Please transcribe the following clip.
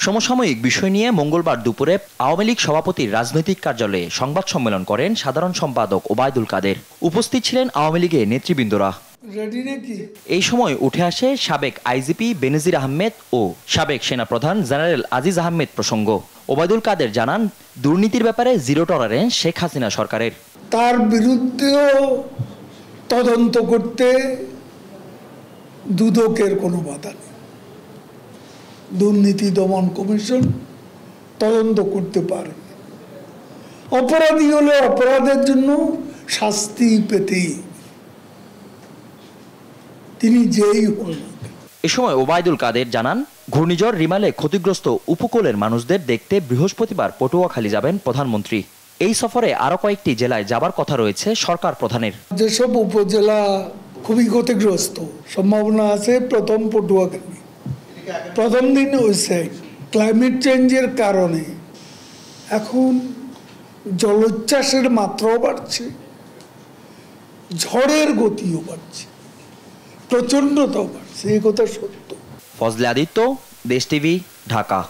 সমসাময়িক বিষয় নিয়ে মঙ্গলবার দুপুরে আওয়ামী লীগ সভাপতির রাজনৈতিক কার্যালয়ে সংবাদ সম্মেলন করেন সাধারণ সম্পাদক ওবায়দুল কাদের। উপস্থিত ছিলেন আওয়ামী লীগের নেতৃবৃন্দরা। এই সময় উঠে আসে সাবেক আইজিপি বেনজির আহমেদ ও সাবেক সেনাপ্রধান জেনারেল আজিজ আহমেদ প্রসঙ্গ। ওবায়দুল কাদের জানান, দুর্নীতির ব্যাপারে জিরো টলারেন্স শেখ হাসিনা সরকারের। তার বিরুদ্ধেও তদন্ত করতে দুদকের কোনো বাধা নেই। দুর্নীতি দমন কমিশন তদন্ত করতে পারে। অপরাধী হলে অপরাধের জন্য শাস্তি পেতেই তিনি যেই হন। এ সময় ওবায়দুল কাদের জানান, ঘূর্ণিঝড় রিমালে ক্ষতিগ্রস্ত উপকূলের মানুষদের দেখতে বৃহস্পতিবার পটুয়াখালী যাবেন প্রধানমন্ত্রী। এই সফরে আরো কয়েকটি জেলায় যাবার কথা রয়েছে সরকার প্রধানের। যেসব উপজেলা খুবই ক্ষতিগ্রস্ত, সম্ভাবনা আছে প্রথম পটুয়াখালী। প্রথম দিন হয়েছে ক্লাইমেট চেঞ্জের কারণে এখন জলোচ্ছ্বাসের মাত্রাও বাড়ছে, ঝড়ের গতিও বাড়ছে, প্রচণ্ডতাও বাড়ছে। এই কথা সত্য। ফজলে আদিত্য, দেশ টিভি, ঢাকা।